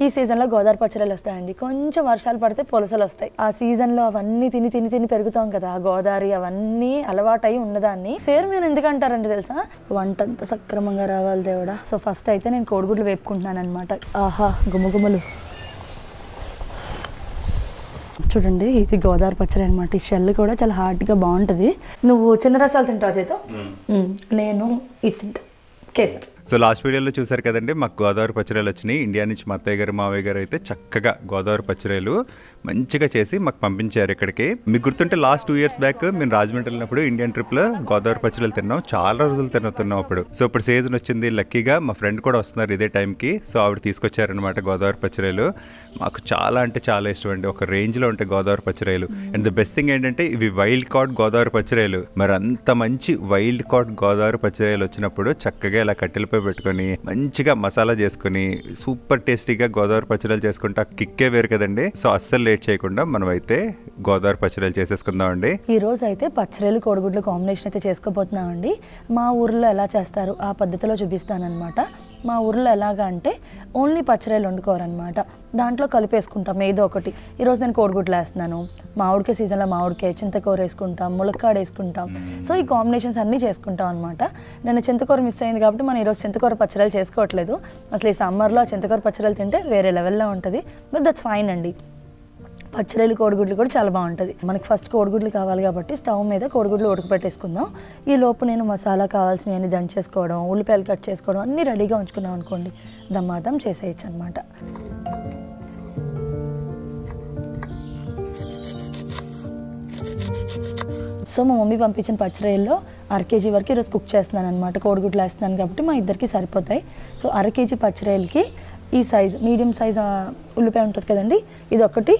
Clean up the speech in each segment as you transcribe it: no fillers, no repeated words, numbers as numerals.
ఈ సీజన్లో గోదావరి పచ్చళ్ళు వస్తాయండి. కొంచెం వర్షాలు పడితే పులసలు వస్తాయి. ఆ సీజన్లో అవన్నీ తిని తిని తిని పెరుగుతాం కదా, గోదావరి అవన్నీ అలవాటై ఉన్నదాన్ని సేరు మేము ఎందుకంటారండి తెలుసా, వంట అంతా సక్రమంగా రావాలి దేవుడా. సో ఫస్ట్ అయితే నేను కోడిగుడ్లు వేపుకుంటున్నాను అనమాట. ఆహా గుమ్మగుమ్మలు చూడండి, ఇది గోదావరి పచ్చడి అనమాట. ఈ షెల్ కూడా చాలా హార్డ్గా బాగుంటుంది. నువ్వు చిన్న రసాలు తింటావు చేతో, నేను ఇది తింటా కేసరి. సో లాస్ట్ వీడియోలో చూసారు కదండి, మాకు గోదావరి పచ్చడిలు వచ్చినాయి. ఇండియా నుంచి మా అత్తయ్య గారు మావయ్య గారు అయితే చక్కగా గోదావరి పచ్చడిలు మంచిగా చేసి మాకు పంపించారు ఇక్కడికి. మీకు గుర్తుంటే లాస్ట్ 2 years బ్యాక్ మేము రాజమండ్రి వెళ్ళినప్పుడు ఇండియన్ ట్రిప్లో గోదావరి పచ్చడిలు తిన్నాం. చాలా రోజులు తిన్నాం అప్పుడు. సో ఇప్పుడు సీజన్ వచ్చింది, లక్కీగా మా ఫ్రెండ్ కూడా వస్తున్నారు ఇదే టైంకి. సో ఆవిడ తీసుకొచ్చారనమాట గోదావరి పచ్చడిలు. మాకు చాలా అంటే చాలా ఇష్టం అండి, ఒక రేంజ్లో ఉంటాయి గోదావరి పచ్చడిలు. అండ్ ద బెస్ట్ థింగ్ ఏంటంటే ఇవి వైల్డ్ కాట్ గోదావరి పచ్చడిలు. మరి అంత మంచి వైల్డ్ కాట్ గోదావరి పచ్చడిలు వచ్చినప్పుడు చక్కగా ఇలా కట్టెలపై పెట్టుకొని మంచిగా మసాలా చేసుకుని సూపర్ టేస్టీగా గోదావరి పచ్చడిలు చేసుకుంటా కిక్కే వేరు కదండి. సో అస్సలు లేట్ చేయకుండా మనం అయితే గోదావరి పచ్చడిలు చేసేసుకుందాం అండి. ఈ రోజు అయితే పచ్చడిలు కోడిగుడ్లు కాంబినేషన్ అయితే చేసుకోబోతున్నామండి. మా ఊర్లో ఎలా చేస్తారు ఆ పద్ధతిలో చూపిస్తానమాట. మా ఊర్లో ఎలాగా అంటే ఓన్లీ పచ్చడిలు వండుకోరనమాట, దాంట్లో కలిపేసుకుంటాం ఏదో ఒకటి. ఈరోజు నేను కోడిగుడ్లు వేస్తున్నాను, మామిడికాయ సీజన్లో మామిడికాయ, చింతకూర వేసుకుంటాం, ములక్కాడ వేసుకుంటాం. సో ఈ కాంబినేషన్స్ అన్నీ చేసుకుంటాం అనమాట. నేను చింతకూర మిస్ అయింది కాబట్టి మనం ఈరోజు చింతకూర పచ్చడిలు చేసుకోవట్లేదు. అసలు ఈ సమ్మర్లో చింతకూర పచ్చడిలు తింటే వేరే లెవెల్లో ఉంటుంది. బట్ దట్స్ ఫైన్ అండి. పచ్చడిలు కోడిగుడ్లు కూడా చాలా బాగుంటుంది. మనకి ఫస్ట్ కోడిగుడ్లు కావాలి కాబట్టి స్టవ్ మీద కోడిగుడ్లు ఉడకపెట్టేసుకుందాం. ఈ లోపు నేను మసాలా కావాల్సినవి దంచేసుకోవడం, ఉల్లిపాయలు కట్ చేసుకోవడం అన్నీ రెడీగా ఉంచుకున్నాం అనుకోండి, దమ్మాదం చేసేయచ్చు అనమాట. సో మా మమ్మీ పంపించిన పచ్చడిల్లో 1/2 kg వరకు ఈరోజు కుక్ చేస్తున్నాను అనమాట. కోడిగుడ్లు వేస్తున్నాను కాబట్టి మా ఇద్దరికి సరిపోతాయి. సో 1/2 kg పచ్చడికి ఈ సైజు మీడియం సైజ్ ఉల్లిపాయ ఉంటుంది కదండి, ఇది ఒకటి,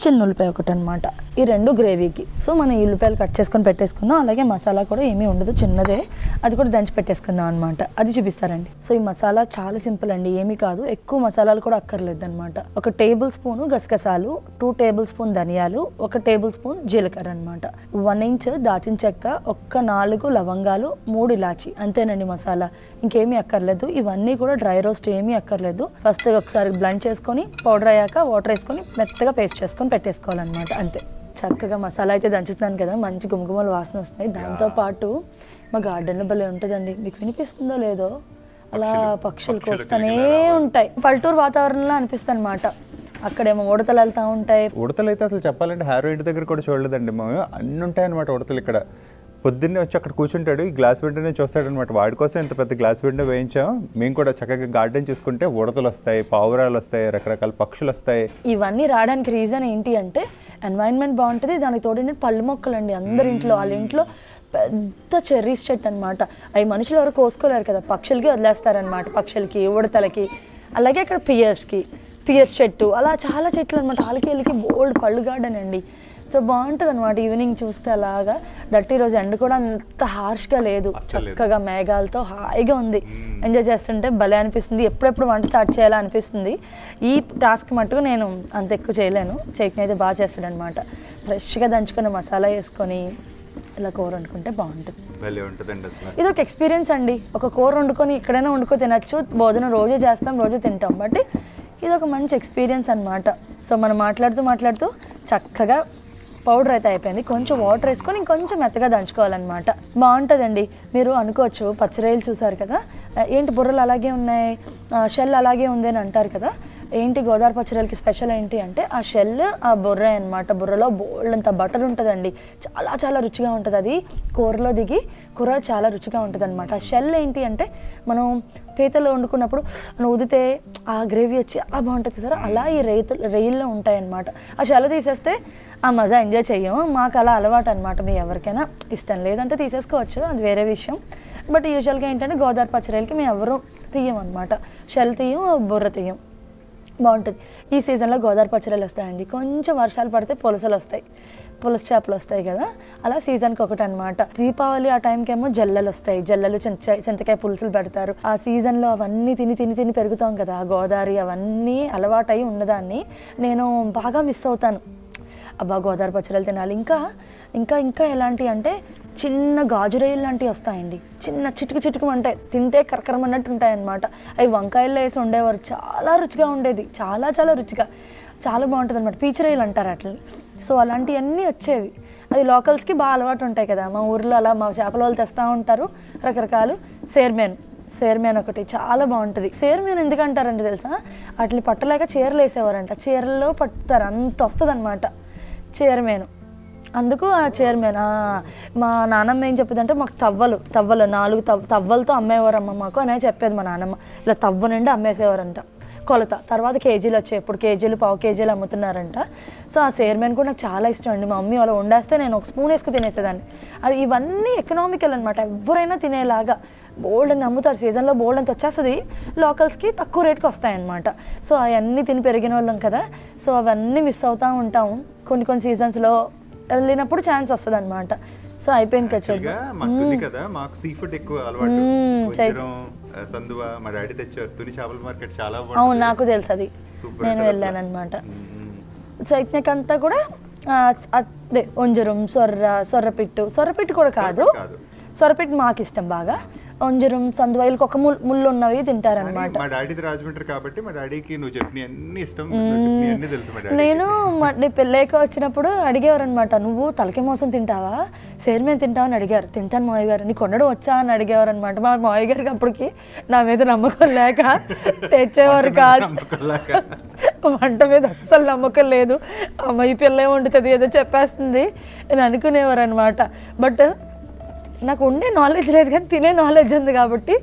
చిన్న ఉల్లిపాయ ఒకటి అనమాట. ఈ 2 గ్రేవీకి. సో మనం ఈ ఉల్లిపాయలు కట్ చేసుకొని పెట్టేసుకుందాం. అలాగే మసాలా కూడా ఏమీ ఉండదు, చిన్నదే, అది కూడా దంచి పెట్టేసుకుందాం అనమాట. అది చూపిస్తారండి. సో ఈ మసాలా చాలా సింపుల్ అండి, ఏమీ కాదు, ఎక్కువ మసాలాలు కూడా అక్కర్లేదు అనమాట. 1 టేబుల్ స్పూన్ గసగసాలు, 2 టేబుల్ స్పూన్ ధనియాలు, 1 టేబుల్ స్పూన్ జీలకర్ర అనమాట, 1 ఇంచ్ దాచిన చెక్క, 4 లవంగాలు, 3 ఇలాచి, అంతేనండి మసాలా. ఇంకేమీ అక్కర్లేదు. ఇవన్నీ కూడా డ్రై రోస్ట్ ఏమీ అక్కర్లేదు. ఫస్ట్ ఒకసారి బ్లెండ్ చేసుకొని పౌడర్ అయ్యాక వాటర్ వేసుకొని మెత్తగా పేస్ట్ చేసుకొని పెట్టేసుకోవాలన్నమాట, అంతే. చక్కగా మసాలా అయితే దంచుతున్నాను కదా, మంచి గుమగుమలు వాసన వస్తున్నాయి. దాంతోపాటు మా గార్డెన్లో భలే ఉంటుందండి, మీకు వినిపిస్తుందో లేదో, అలా పక్షులు వస్తూనే ఉంటాయి. పల్లెటూరు వాతావరణంలో అనిపిస్తుంది అనమాట. అక్కడేమో ఉడతలు వెళ్తూ ఉంటాయి. ఉడతలు అయితే అసలు చెప్పాలంటే హ్యారో ఇంటి దగ్గర కూడా చూడలేదండి మేము, అన్నీ ఉంటాయి అనమాట ఉడతలు ఇక్కడ. పొద్దున్నే వచ్చి అక్కడ కూర్చుంటాడు, ఈ గ్లాస్ విండోనే చూస్తాడు అనమాట. వాడి కోసం ఇంత పెద్ద గ్లాస్ విండో వేయించాం. మేము కూడా చక్కగా గార్డెన్ చూసుకుంటే ఉడతలు వస్తాయి, పావురాలు వస్తాయి, రకరకాల పక్షులు వస్తాయి. ఇవన్నీ రావడానికి రీజన్ ఏంటి అంటే ఎన్వైరన్మెంట్ బాగుంటుంది, దానికి తోడు పళ్ళు మొక్కలు అండి. అందరి ఇంట్లో, వాళ్ళ ఇంట్లో పెద్ద చెర్రీస్ చెట్టు అనమాట. అవి మనుషులు ఎవరు కోసుకోలేరు కదా, పక్షులకి వదిలేస్తారనమాట, పక్షులకి, ఉడతలకి. అలాగే అక్కడ పియర్స్ చెట్టు, అలా చాలా చెట్లు అనమాట. వాళ్ళకి వెళ్ళకి బోల్డ్ పళ్ళు గార్డెన్ అండి. సో బాగుంటుంది అనమాట ఈవినింగ్ చూస్తే అలాగా. దట్ ఈరోజు ఎండ కూడా అంత హార్ష్గా లేదు, చక్కగా మేఘాలతో హాయిగా ఉంది. ఎంజాయ్ చేస్తుంటే భలే అనిపిస్తుంది. ఎప్పుడెప్పుడు వంట స్టార్ట్ చేయాలా అనిపిస్తుంది. ఈ టాస్క్ మట్టుకు నేను అంత ఎక్కువ చేయలేను, చైతన్య అయితే బాగా చేస్తాడు అనమాట. ఫ్రెష్గా దంచుకున్న మసాలా వేసుకొని ఇలా కూర వండుకుంటే బాగుంటుంది. ఇది ఒక ఎక్స్పీరియన్స్ అండి. ఒక కూర వండుకొని ఇక్కడైనా వండుకొని తినచ్చు, భోజనం రోజు చేస్తాం, రోజు తింటాం. బట్ ఇది ఒక మంచి ఎక్స్పీరియన్స్ అనమాట. సో మనం మాట్లాడుతూ చక్కగా పౌడర్ అయితే అయిపోయింది. కొంచెం వాటర్ వేసుకొని ఇంకొంచెం మెత్తగా దంచుకోవాలన్నమాట. బాగుంటుందండి. మీరు అనుకోవచ్చు పచ్చిరాయలు చూసారు కదా, ఏంటి బుర్రలు అలాగే ఉన్నాయి, షెల్ అలాగే ఉంది అని అంటారు కదా. ఏంటి గోదావరి పచ్చడికి స్పెషల్ ఏంటి అంటే ఆ షెల్, ఆ బుర్ర అనమాట. బుర్రలో బోల్డ్ అంత బటర్ ఉంటుందండి, చాలా చాలా రుచిగా ఉంటుంది. అది కూరలో దిగి కూర చాలా రుచిగా ఉంటుంది అనమాట. ఆ షెల్ ఏంటి అంటే మనం పీతలో వండుకున్నప్పుడు ఊదితే ఆ గ్రేవీ వచ్చి అలా బాగుంటుంది సార్, అలా ఈ రెయిల్లో ఉంటాయన్నమాట. ఆ షెల్ తీసేస్తే ఆ మజా ఎంజాయ్ చెయ్యము. మాకు అలా అలవాటు అనమాట. మీ ఎవరికైనా ఇష్టం లేదంటే తీసేసుకోవచ్చు, అది వేరే విషయం. బట్ యూజువల్గా ఏంటంటే గోదావరి పచ్చడికి మేము ఎవరు తీయం అనమాట. షెల్ తీయం, బుర్ర తీయం. బాగుంటుంది. ఈ సీజన్లో గోదావరి పచ్చడిలు వస్తాయండి. కొంచెం వర్షాలు పడితే పులసలు వస్తాయి, పులస చేపలు వస్తాయి కదా, అలా సీజన్కి ఒకటి అనమాట. దీపావళి ఆ టైంకి ఏమో జల్లలు వస్తాయి, జల్లలు చింతకాయ పులుసులు పెడతారు. ఆ సీజన్లో అవన్నీ తిని తిని తిని పెరుగుతాం కదా, గోదావరి అవన్నీ అలవాటై ఉన్నదాన్ని నేను బాగా మిస్ అవుతాను. అబ్బా గోదావరి పచ్చడిలు తినాలి. ఇంకా ఇంకా ఇంకా ఎలాంటి అంటే చిన్న గాజు రొయ్యలు లాంటివి వస్తాయండి, చిన్న చిటుకు అంటే తింటే కరకరం అన్నట్టు ఉంటాయి అన్నమాట. అవి వంకాయల్లో వేసి ఉండేవారు, చాలా రుచిగా ఉండేది, చాలా చాలా రుచిగా, చాలా బాగుంటుంది అనమాట. పీచు రొయ్యలు అంటారు అట్లా. సో అలాంటివన్నీ వచ్చేవి. అవి లోకల్స్కి బాగా అలవాటు ఉంటాయి కదా, మా ఊర్లో అలా మా చేపల వాళ్ళు తెస్తూ ఉంటారు రకరకాలు. సేర్మేన్ ఒకటి చాలా బాగుంటుంది. సేర్మేన్ ఎందుకంటారంటే తెలుసా, వాటిని పట్టలేక చీరలు వేసేవారంట, చీరల్లో పట్టుతారు, అంత వస్తుంది అనమాట చీరమేను. అందుకు ఆ చైర్మన్ మా నాన్నమ్మ ఏం చెప్పేదంటే, మాకు తవ్వలు 4 తవ్వలతో అమ్మేవారమ్మ మాకు అనే చెప్పేది మా నాన్నమ్మ. ఇలా తవ్వ నుండి అమ్మేసేవారంట కొలత. తర్వాత కేజీలు వచ్చాయి, ఇప్పుడు కేజీలు పావు కేజీలు అమ్ముతున్నారంట. సో ఆ చైర్మన్ కూడా నాకు చాలా ఇష్టం అండి. మా మమ్మీ వాళ్ళు వండేస్తే నేను ఒక స్పూన్ వేసుకు తినేసేదాన్ని. అది ఇవన్నీ ఎకనామికల్ అనమాట, ఎవరైనా తినేలాగా. బోల్డ్ అని అమ్ముతారు, సీజన్లో బోల్డ్ అంత వచ్చేస్తుంది, లోకల్స్కి తక్కువ రేట్కి వస్తాయన్నమాట. సో అవన్నీ తిని పెరిగిన వాళ్ళం కదా, సో అవన్నీ మిస్ అవుతూ ఉంటాము. కొన్ని సీజన్స్లో వెళ్ళినప్పుడు ఛాన్స్ వస్తుంది అనమాట. సో అయిపోయింది కదా. మాకు సీ ఫుడ్ ఎక్కువ అలవాటు. సందువ మా డాడీ తెచ్చారు, తుని చేపల మార్కెట్ చాలా బాగుంది. అవును, నాకు తెలుసు, అది నేను వెళ్ళాను అనమాట. చైతన్యకంతా కూడా అదే ఒంజరం, సొర్రపిట్టు కూడా కాదు, సొరపిట్టు మాకు ఇష్టం బాగా. ఒంజరం, సందువైలకు ఒక ముళ్ళు ఉన్నవి తింటారనమాట. మా డాడీది రాజమండ్రి కాబట్టి మా డాడీకి నువ్వు చెప్పిన అన్ని ఇష్టం. నేను పెళ్ళైక వచ్చినప్పుడు అడిగేవారు అనమాట, నువ్వు తలకి మోసం తింటావా, సేర్మేన్ తింటావా అని అడిగారు. తింటాను మావయ్య గారు, నీకు వండడం వచ్చా అని అడిగేవారు అనమాట. మా మావయ్య గారికి అప్పటికి నా మీద నమ్మకం లేక తెచ్చేవారు కాదు, వంట మీద అస్సలు నమ్మకం లేదు. అమ్మ ఈ పిల్ల వండుతుంది, ఏదో చెప్పేస్తుంది అని అనుకునేవారు అనమాట. బట్ నాకు ఉండే నాలెడ్జ్ లేదు కానీ తినే నాలెడ్జ్ ఉంది కాబట్టి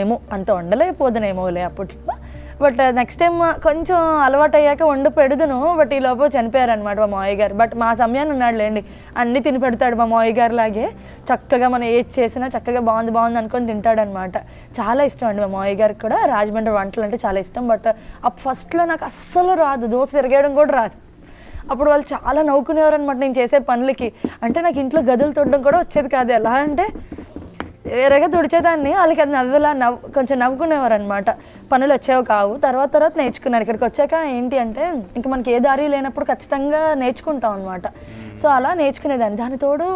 ఏమో అంత వండలేకపోదునేమోలే అప్పట్లో. బట్ నెక్స్ట్ టైం కొంచెం అలవాటు అయ్యాక వండు పెడుదును. బట్ ఈ లోపు చనిపోయారనమాట మా మావయ్య గారు. బట్ మా సమయాన్ని ఉన్నాడులేండి, అన్నీ తిని పెడతాడు మా మావయ్య గారు లాగే. చక్కగా మనం ఏది చేసినా చక్కగా బాగుంది అనుకొని తింటాడనమాట. చాలా ఇష్టం అండి మా మావయ్య గారికి కూడా రాజమండ్రి వంటలు అంటే చాలా ఇష్టం. బట్ ఫస్ట్లో నాకు అస్సలు రాదు, దోశ తిరగేయడం కూడా రాదు. అప్పుడు వాళ్ళు చాలా నవ్వుకునేవారు అనమాట నేను చేసే పనులకి. అంటే నాకు ఇంట్లో గదులు తుడడం కూడా వచ్చేది కాదు. ఎలా అంటే వేరేగా తుడిచేదాన్ని, వాళ్ళకి అది కొంచెం నవ్వుకునేవారు అనమాట. పనులు వచ్చేవి కావు. తర్వాత నేర్చుకున్నాను. ఇక్కడికి వచ్చాక ఏంటి అంటే ఇంకా మనకి ఏ దారి లేనప్పుడు ఖచ్చితంగా నేర్చుకుంటాం అనమాట. సో అలా నేర్చుకునేదాన్ని. దాని తోడు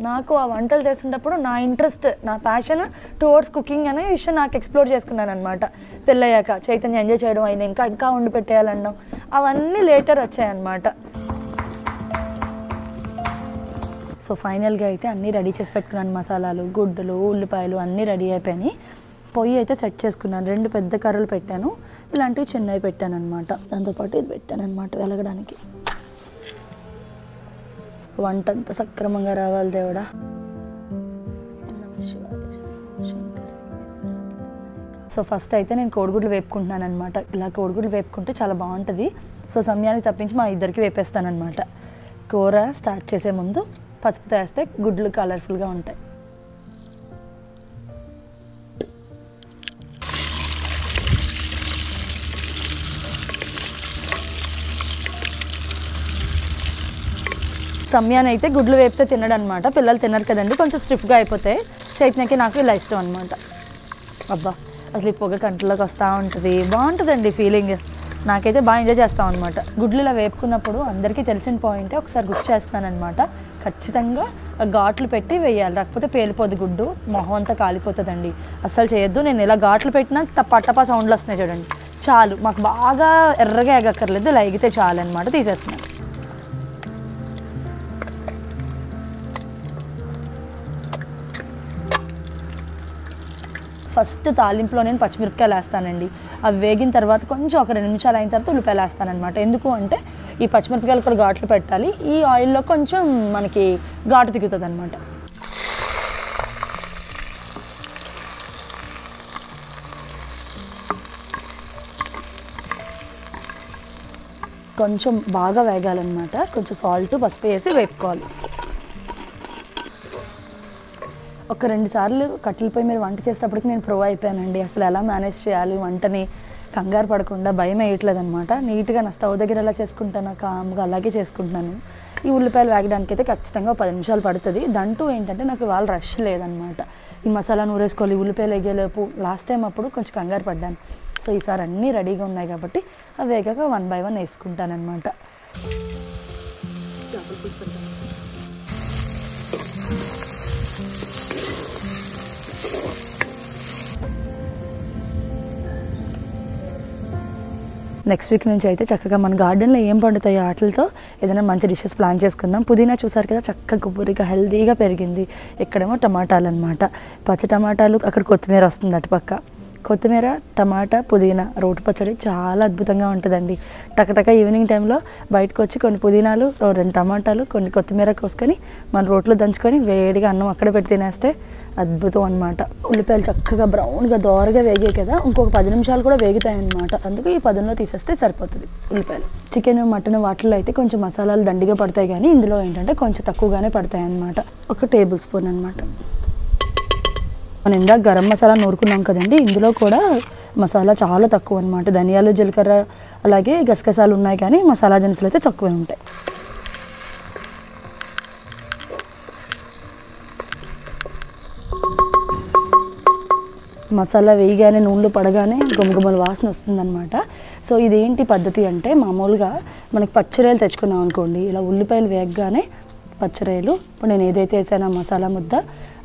నాకు ఆ వంటలు చేసేటప్పుడు నా ఇంట్రెస్ట్, నా ప్యాషన్ టువర్డ్స్ కుకింగ్ అనే విషయం నాకు ఎక్స్ప్లోర్ చేసుకున్నాను అనమాట. పెళ్ళయ్యాక చైతన్య ఎంజాయ్ చేయడం అయినా ఇంకా వండి పెట్టేయాలన్నాం, అవన్నీ లేటర్ వచ్చాయన్నమాట. సో ఫైనల్గా అయితే అన్నీ రెడీ చేసి పెట్టుకున్నాను. మసాలాలు, గుడ్డలు, ఉల్లిపాయలు అన్నీ రెడీ అయిపోయినాయి. పొయ్యి అయితే సెట్ చేసుకున్నాను. 2 పెద్ద కర్రలు పెట్టాను, ఇలాంటివి చిన్నవి పెట్టాను అనమాట. దాంతోపాటు ఇది పెట్టాను అనమాట వెలగడానికి. వంట అంతా సక్రమంగా రావాలి దేవుడా. సో ఫస్ట్ అయితే నేను కోడిగుడ్లు వేపుకుంటున్నాను అనమాట. ఇలా కోడిగుడ్లు వేపుకుంటే చాలా బాగుంటుంది. సో సమయానికి తప్పించి మా ఇద్దరికి వేపేస్తాను అనమాట. కూర స్టార్ట్ చేసే ముందు పసుపుతో వేస్తే గుడ్లు కలర్ఫుల్గా ఉంటాయి. సమయాన్ని అయితే గుడ్లు వేపితే తినడు అనమాట. పిల్లలు తినరు కదండి, కొంచెం స్టిఫ్గా అయిపోతాయి. చైతన్యకి నాకు ఇలా ఇష్టం అనమాట. అబ్బా అసలు ఈ పొగ కంట్లోకి వస్తూ ఉంటుంది, బాగుంటుందండి ఫీలింగ్. నాకైతే బాగా ఎంజాయ్ చేస్తాం అనమాట. గుడ్లు ఇలా వేపుకున్నప్పుడు అందరికీ తెలిసిన పాయింటే, ఒకసారి గుర్తు చేస్తానమాట, ఖచ్చితంగా ఘాట్లు పెట్టి వేయాలి, లేకపోతే పేలిపోద్ది గుడ్డు, మొహం అంతా కాలిపోతుందండి. అస్సలు చేయొద్దు. నేను ఇలా ఘాట్లు పెట్టినా పట్టపా సౌండ్లు వస్తున్నాయి చూడండి, చాలు. మాకు బాగా ఎర్రగా ఎగక్కర్లేదు, ఇలా ఎగితే చాలు అనమాట. తీసేస్తున్నాను. ఫస్ట్ తాలింపులో నేను పచ్చిమిరపకాయలు వేస్తానండి. అవి వేగిన తర్వాత కొంచెం ఒక 2 నిమిషాలు అయిన తర్వాత ఉల్లిపాయలు వేస్తానమాట. ఎందుకు అంటే ఈ పచ్చిమిరపకాయలు కూడా ఘాట్లు పెట్టాలి, ఈ ఆయిల్లో కొంచెం మనకి ఘాటు దిగుతుంది అనమాట. కొంచెం బాగా వేగాలన్నమాట. కొంచెం సాల్ట్, పసుపు వేసి వేపుకోవాలి. ఒక 2 సార్లు కట్టెల పొయ్యి మీద వంట చేసేటప్పటికి నేను ప్రో అయిపోయానండి. అసలు ఎలా మేనేజ్ చేయాలి వంటని, కంగారు పడకుండా, భయం వేయట్లేదు అనమాట. నీట్గా నా స్టవ్ దగ్గర ఎలా చేసుకుంటాను కామ్గా అలాగే చేసుకుంటున్నాను. ఈ ఉల్లిపాయలు వేగడానికి అయితే ఖచ్చితంగా 10 నిమిషాలు పడుతుంది. దాంట్లో ఏంటంటే నాకు ఇవాళ రష్ లేదనమాట. ఈ మసాలా నూరేసుకోవాలి, ఉల్లిపాయలు వేగేలోపు. లాస్ట్ టైం అప్పుడు కొంచెం కంగారు పడ్డాను. సో ఈసారి అన్నీ రెడీగా ఉన్నాయి కాబట్టి అవి వేగాక 1 by 1 వేసుకుంటానమాట. నెక్స్ట్ వీక్ నుంచి అయితే చక్కగా మన గార్డెన్లో ఏం పండుతాయో వాటితో ఏదైనా మంచి డిషెస్ ప్లాన్ చేసుకుందాం. పుదీనా చూసారు కదా, చక్కగా గుబురిగా హెల్దీగా పెరిగింది. ఇక్కడేమో టమాటాలు అనమాట, పచ్చి టమాటాలు, అక్కడ కొత్తిమీర వస్తుంది అటుపక్క. కొత్తిమీర, టమాటా, పుదీనా రోటి పచ్చడి చాలా అద్భుతంగా ఉంటుందండి. టకటక ఈవినింగ్ టైంలో బయటకు వచ్చి కొన్ని పుదీనాలు, 2 టమాటాలు, కొన్ని కొత్తిమీర కోసుకొని మన రోట్లో దంచుకొని వేడిగా అన్నం అక్కడ పెట్టి తినేస్తే అద్భుతం అనమాట. ఉల్లిపాయలు చక్కగా బ్రౌన్గా దోరగా వేగాయి కదా, ఇంకొక 10 నిమిషాలు కూడా వేగుతాయి అనమాట. అందుకు ఈ 10లో తీసేస్తే సరిపోతుంది ఉల్లిపాయలు. చికెన్, మటన్ వాటిల్లో అయితే కొంచెం మసాలాలు దండిగా పడతాయి, కానీ ఇందులో ఏంటంటే కొంచెం తక్కువగానే పడతాయి అనమాట. 1 టేబుల్ స్పూన్ అనమాట. మనం ఇందాక గరం మసాలా నూరుకున్నాం కదండి, ఇందులో కూడా మసాలా చాలా తక్కువ అనమాట. ధనియాలు, జీలకర్ర, అలాగే గసగసాలు ఉన్నాయి, కానీ మసాలా దినుసులు అయితే తక్కువే ఉంటాయి. మసాలా వేయగానే నూనెలో పడగానే గుమగుమల వాసన వస్తుందన్నమాట. సో ఇదేంటి పద్ధతి అంటే, మామూలుగా మనకి పచ్చిరొయ్యలు తెచ్చుకున్నాం అనుకోండి, ఇలా ఉల్లిపాయలు వేయగానే పచ్చిరొయ్యలు, ఇప్పుడు నేను ఏదైతే వేసానో మసాలా ముద్ద,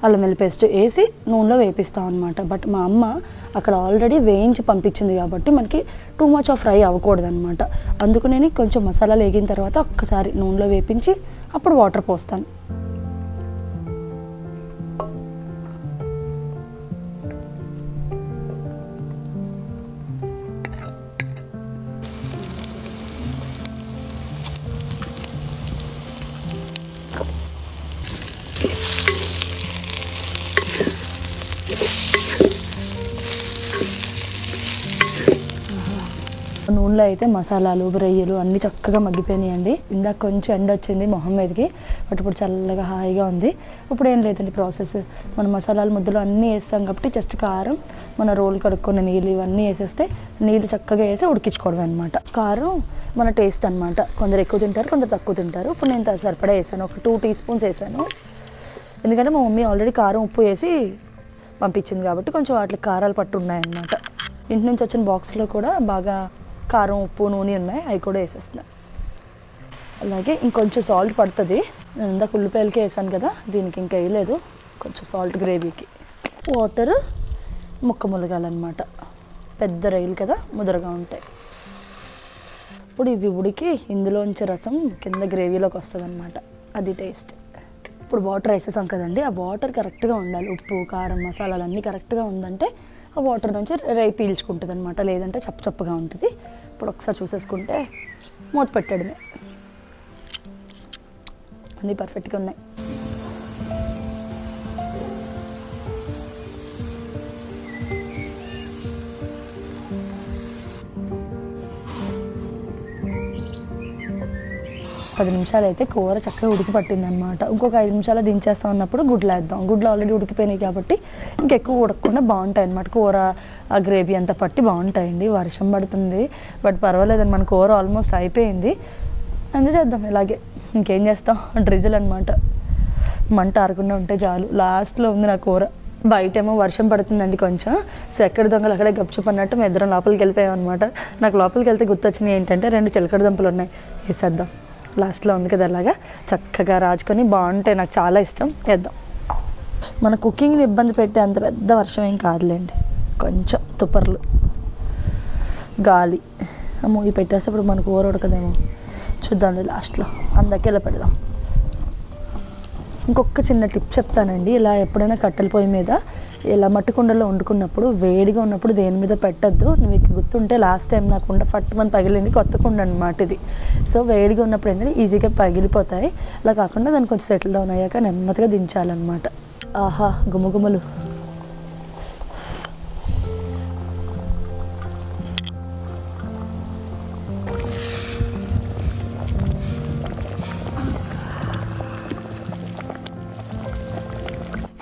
అల్లం వెల్లుల్లి పేస్ట్ వేసి నూనెలో వేపిస్తాం అనమాట. బట్ మా అమ్మ అక్కడ ఆల్రెడీ వేయించి పంపించింది కాబట్టి మనకి టూ మచ్ ఆఫ్ ఫ్రై అవ్వకూడదు అనమాట. అందుకు నేను కొంచెం మసాలాలు వేగిన తర్వాత ఒక్కసారి నూనెలో వేపించి అప్పుడు వాటర్ పోస్తాను. నూనెలో అయితే మసాలాలు, రొయ్యలు అన్నీ చక్కగా మగ్గిపోయినాయండి. ఇందాక కొంచెం ఎండ వచ్చింది మొహం మీదకి, బట్ ఇప్పుడు చల్లగా హాయిగా ఉంది. ఇప్పుడు ఏం లేదండి ప్రాసెస్, మన మసాలాలు ముద్దలు అన్నీ వేస్తాం కాబట్టి జస్ట్ కారం, మన రోల్ కడుక్కున్న నీళ్ళు ఇవన్నీ వేసేస్తే నీళ్ళు చక్కగా వేసి ఉడికించుకోవడం అనమాట. కారం మన టేస్ట్ అనమాట, కొందరు ఎక్కువ తింటారు, కొందరు తక్కువ తింటారు. ఇప్పుడు నేను సరిపడా వేసాను, ఒక 2 టీ స్పూన్స్ వేసాను. ఎందుకంటే మా మమ్మీ ఆల్రెడీ కారం, ఉప్పు వేసి పంపించింది కాబట్టి కొంచెం వాటికి కారాలు పట్టు ఉన్నాయన్నమాట. ఇంటి నుంచి వచ్చిన బాక్స్లో కూడా బాగా కారం, ఉప్పు, నూనె ఉన్నాయి, అవి కూడా వేసేస్తున్నాను. అలాగే ఇంకొంచెం సాల్ట్ పడుతుంది, నేను ఇందాక ఉల్లిపాయలకి వేసాను కదా, దీనికి ఇంకా వేయలేదు. కొంచెం సాల్ట్ గ్రేవీకి. వాటర్ ములగాలన్నమాట, పెద్ద రైలు కదా ముదరగా ఉంటాయి. ఇప్పుడు ఇవి ఉడికి ఇందులోంచి రసం కింద గ్రేవీలోకి వస్తుంది అనమాట, అది టేస్ట్. ఇప్పుడు వాటర్ వేసేసాం కదండి, ఆ వాటర్ కరెక్ట్గా ఉండాలి. ఉప్పు, కారం, మసాలాలు అన్నీ కరెక్ట్గా ఉందంటే ఆ వాటర్ నుంచి రై పీల్చుకుంటుంది అనమాట, లేదంటే చప్పగా ఉంటుంది. ఇప్పుడు ఒకసారి చూసేసుకుంటే మూత పెట్టడమే, అన్నీ పర్ఫెక్ట్గా ఉన్నాయి. పది నిమిషాలు అయితే కూర చక్కగా ఉడికి పట్టింది అనమాట. ఇంకొక 5 నిమిషాలు దించేస్తాం అన్నప్పుడు గుడ్లు వేద్దాం. గుడ్లు ఆల్రెడీ ఉడికిపోయినాయి కాబట్టి ఇంకెక్కువ ఉడకకుండా బాగుంటాయి అనమాట. కూర ఆ గ్రేవీ అంతా పట్టి బాగుంటాయండి. వర్షం పడుతుంది బట్ పర్వాలేదండి, మన కూర ఆల్మోస్ట్ అయిపోయింది. అందుకు చేద్దాం ఇలాగే, ఇంకేం చేస్తాం, డ్రిజిల్ అనమాట. మంట ఆరకుండా ఉంటే చాలు. లాస్ట్లో ఉంది నా కూర. బయటేమో వర్షం పడుతుందండి కొంచెం. సో ఎక్కడ దొంగలు అక్కడే గప్చుప్ అన్నట్టు మేము ఇద్దరం లోపలికి వెళ్ళిపోయాం అనమాట. నాకు లోపలికి వెళ్తే గుర్తొచ్చినాయి ఏంటంటే 2 చిలకడ దుంపలు ఉన్నాయి, వేసేద్దాం. లాస్ట్లో ఉంది కదా అలాగా చక్కగా రాజుకొని బాగుంటాయి, నాకు చాలా ఇష్టం. వేద్దాం. మన కుకింగ్ని ఇబ్బంది పెట్టే అంత పెద్ద వర్షం ఏం కాదులేండి, కొంచెం తుప్పర్లు, గాలి. అమ్మో ఇవి పెట్టేసేప్పుడు మన కూర ఉడకదేమో, చూద్దాంలే లాస్ట్లో. అందుకే ఇలా పెడదాం. ఇంకొక చిన్న టిప్ చెప్తానండి, ఇలా ఎప్పుడైనా కట్టెల పొయ్యి మీద ఇలా మట్టి కుండలో వండుకున్నప్పుడు వేడిగా ఉన్నప్పుడు దేని మీద పెట్టద్దు. మీకు గుర్తుంటే లాస్ట్ టైం నాకు కుండ పట్టుమని పగిలింది, కొత్త కుండ అనమాట ఇది. సో వేడిగా ఉన్నప్పుడు ఏంటంటే ఈజీగా పగిలిపోతాయి. అలా కాకుండా దాన్ని కొంచెం సెటిల్ డౌన్ అయ్యాక నెమ్మదిగా దించాలన్నమాట. ఆహా గుమగుమలు.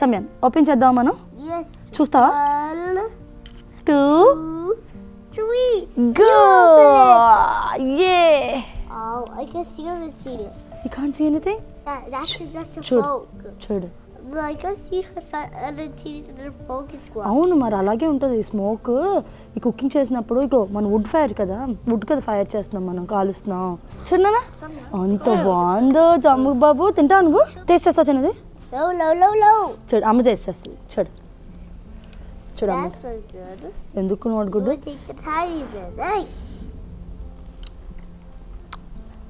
సమయం ఓపెన్ చేద్దాం మనం. చూస్తావా? 1 2 3 go! Yeah! Oh, I can see anything. You can't see anything? That's a చూడు smoke. చూడు. But I can see anything in the smoke is well. అవును మరి అలాగే ఉంటుంది స్మోక్. ఈ కుకింగ్ చేసినప్పుడు ఇగో మన వుడ్ ఫైర్ కదా, వుడ్ కదా ఫైర్ చేస్తున్నాం మనం, కాలుస్తున్నాం. చూడనా అంత బాగుందో జమ్ము బాబు. తింటావు నువ్వు? టేస్ట్ చేస్తావు చిన్నది? No. చూడు అమ్మ టేస్ట్ చేస్తుంది. చూడు చూడు అమ్మ. That's so good. ఎందుకు note good? We'll take the tiny bit. Hey.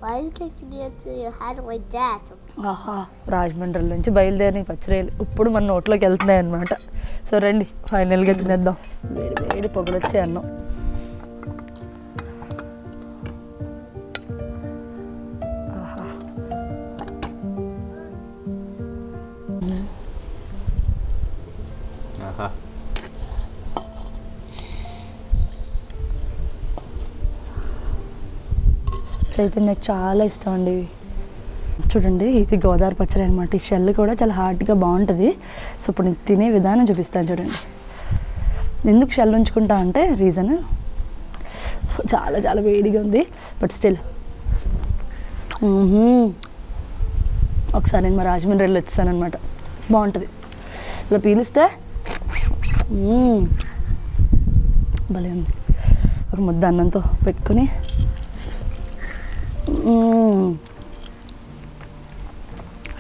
Why are you taking it to your hand like that? ఆహా రాజమండ్రి నుంచి బయలుదేరిన పచ్చిరేలు ఇప్పుడు మన నోట్లోకి వెళ్తున్నాయి అనమాట. సో రండి ఫైనల్గా తినేద్దాం. వేడి వేడి పొగలు వచ్చే అన్నం. చైతన్యకు చాలా ఇష్టం అండి ఇవి. చూడండి ఇది గోదావరి పచ్చడి అనమాట. ఈ షెల్ కూడా చాలా హార్డ్గా బాగుంటుంది. సో ఇప్పుడు నేను తినే విధానం చూపిస్తాను చూడండి. ఎందుకు షెల్ ఉంచుకుంటా అంటే రీజన్ చాలా చాలా వేడిగా ఉంది. బట్ స్టిల్ ఒకసారి నేను మా రాజమండ్రి వెళ్ళి వచ్చేసాను అనమాట. బాగుంటుంది ఇలా పీలిస్తే. భలే ఉంది. ఒక ముద్ద అన్నంతో పెట్టుకొని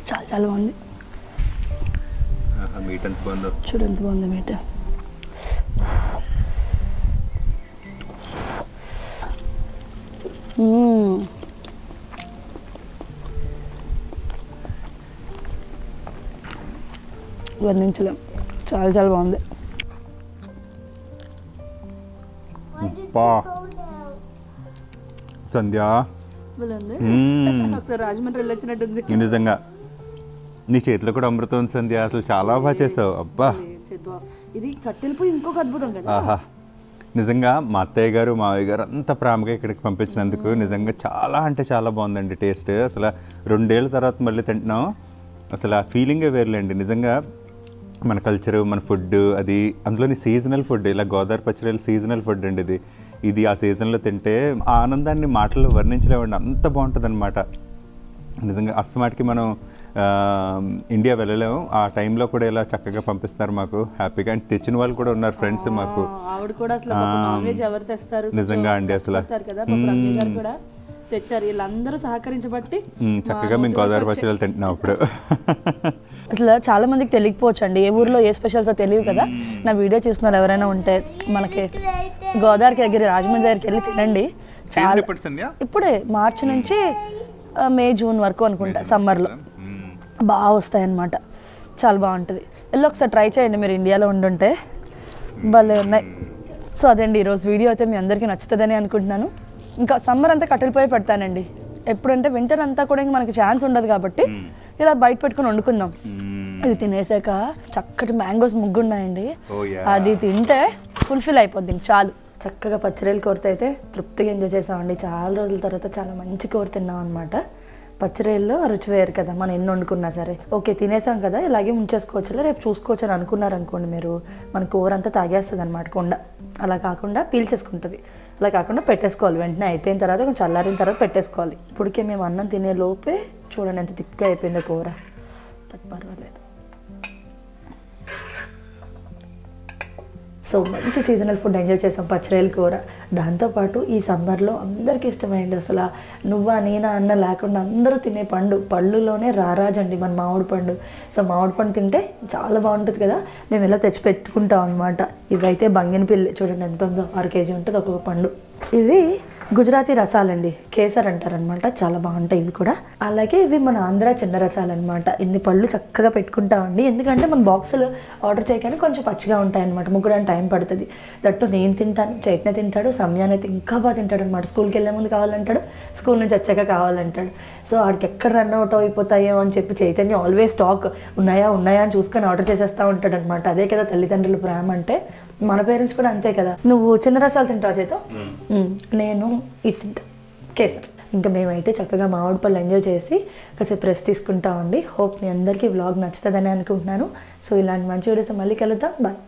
చాలా చాలా బాగుంది. మీట్ ఎంత బాగుందో చూడు, ఎంత బాగుంది మీట్. వర్ణించలేం, చాలా చాలా బాగుంది. సంధ్య ఒకసారి రాజమండ్రి వెళ్ళొచ్చినట్టుంది. నిజంగా నీ చేతిలో కూడా అమృతం ఉంది సంధ్య. అసలు చాలా బాగా చేసావు. అబ్బా ఇది కట్టెలిపోయి ఇంకొక అద్భుతం కదా. ఆహా, నిజంగా మా అత్తయ్య గారు మావయ్య గారు అంత ప్రేమగా ఇక్కడికి పంపించినందుకు నిజంగా చాలా అంటే చాలా బాగుందండి టేస్ట్. అసలు 2 ఏళ్ళ తర్వాత మళ్ళీ తింటున్నాం. అసలు ఆ ఫీలింగే వేరులేండి. నిజంగా మన కల్చరు, మన ఫుడ్, అది అందులోని సీజనల్ ఫుడ్. ఇలా గోదావరి పచ్చడిలు సీజనల్ ఫుడ్ అండి. ఇది ఆ సీజన్లో తింటే ఆ ఆనందాన్ని మాటల్లో వర్ణించలేమండి. అంత బాగుంటుంది అనమాట. నిజంగా అస్తమాటికి మనం ఇండియా వెళ్ళలేము. ఆ టైంలో కూడా ఇలా చక్కగా పంపిస్తున్నారు మాకు హ్యాపీగా. అండ్ తెచ్చిన వాళ్ళు కూడా ఉన్నారు ఫ్రెండ్స్ మాకు. ఆవిడ కూడా అసలు నాన్ వెజ్ ఎవరు తెస్తారు నిజంగా అండి. అసలు కూడా తెచ్చారు. వీళ్ళందరూ సహకరించబట్టి చక్కగా మేము గోదావరి పచ్చడిలు తింటున్నాం ఇప్పుడు. అసలు చాలా మందికి తెలియకపోవచ్చు అండి, ఏ ఊర్లో ఏ స్పెషల్స్ తెలియదు కదా. నా వీడియో చూస్తున్నారు ఎవరైనా ఉంటే మనకి గోదావరికి దగ్గర రాజమండ్రి దగ్గరికి వెళ్ళి తినండి. ఇప్పుడే మార్చి నుంచి మే జూన్ వరకు అనుకుంటా సమ్మర్లో బాగా వస్తాయన్నమాట. చాలా బాగుంటుంది. వెళ్ళి ఒకసారి ట్రై చేయండి మీరు ఇండియాలో ఉండుంటే. భలే ఉన్నాయి. సో అదండి ఈరోజు వీడియో అయితే మీ అందరికీ నచ్చుతుందని అనుకుంటున్నాను. ఇంకా సమ్మర్ అంతా కట్టెలిపోయి పెడతానండి. ఎప్పుడంటే వింటర్ అంతా కూడా ఇంకా మనకి ఛాన్స్ ఉండదు కాబట్టి ఇలా బయట పెట్టుకుని వండుకుందాం. ఇది తినేసాక చక్కటి మ్యాంగోస్ ముగ్గున్నాయండి. అది తింటే ఫుల్ఫిల్ అయిపోద్ది చాలు. చక్కగా పచ్చిరేలు కూరతో అయితే తృప్తిగా ఎంజాయ్ చేసామండి. చాలా రోజుల తర్వాత చాలా మంచి కూర తిన్నాం అనమాట. పచ్చిరేల్లో రుచి వేరు కదా, మనం ఎన్ని వండుకున్నా సరే. ఓకే తినేసాం కదా, ఇలాగే ఉంచేసుకోవచ్చు, రేపు చూసుకోవచ్చు అని అనుకున్నారనుకోండి మీరు, మన కూర అంతా తాగేస్తుంది అనమాట కొండ. అలా కాకుండా పీల్చేసుకుంటుంది. అలా కాకుండా పెట్టేసుకోవాలి. వెంటనే అయిపోయిన తర్వాత కొంచెం చల్లారిన తర్వాత పెట్టేసుకోవాలి. ఇప్పటికే మేము అన్నం తినే లోపే చూడండి ఎంత తిక్గా అయిపోయిందో కూర. పర్వాలేదు. సో మంచి సీజనల్ ఫుడ్ ఎంజాయ్ చేసాం, పచ్చిరేలు కూర. దాంతోపాటు ఈ సమ్మర్లో అందరికీ ఇష్టమైంది అసలు నువ్వా నేనా అన్న లేకుండా అందరూ తినే పండు, పళ్ళులోనే రారాజండి మన మామిడి పండు. సో మామిడి పండు తింటే చాలా బాగుంటుంది కదా, మేము ఇలా తెచ్చి పెట్టుకుంటాం అనమాట. ఇవైతే బంగినపిల్లి చూడండి ఎంత ఉందో, 6 కేజీ ఉంటుంది ఒక్కొక్క పండు. ఇవి గుజరాతీ రసాలండి, కేసర్ అంటారనమాట. చాలా బాగుంటాయి ఇవి కూడా. అలాగే ఇవి మన ఆంధ్ర చిన్న రసాలు అనమాట. ఇన్ని పళ్ళు చక్కగా పెట్టుకుంటామండి. ఎందుకంటే మన బాక్సులు ఆర్డర్ చేయగానే కొంచెం పచ్చిగా ఉంటాయన్నమాట, ముగ్గడానికి టైం పడుతుంది. దట్టు నేను తింటాను, చైతన్య తింటాడు, సమయాన్ని అయితే ఇంకా బాగా తింటాడు అనమాట. స్కూల్కి వెళ్ళే ముందు కావాలంటాడు, స్కూల్ నుంచి వచ్చాక కావాలంటాడు. సో వాడికి ఎక్కడ రన్ అవుట్ అయిపోతాయో అని చెప్పి చైతన్య ఆల్వేస్ స్టాక్ ఉన్నాయా అని చూసుకొని ఆర్డర్ చేసేస్తూ ఉంటాడు అనమాట. అదే కదా తల్లిదండ్రుల ప్రేమ అంటే. మన పేరెంట్స్ కూడా అంతే కదా. నువ్వు చిన్న రసాలు తింటావు చేతో, నేను ఇది తింటా కేసర్. ఇంకా మేమైతే చక్కగా మామిడి పళ్ళు ఎంజాయ్ చేసి కాసేపు రెస్ట్ తీసుకుంటామండి. హోప్ మీ అందరికీ వ్లాగ్ నచ్చుతుందని అనుకుంటున్నాను. సో ఇలాంటి మంచి వీడియోస్ మళ్ళీ కలుద్దాం. బాయ్.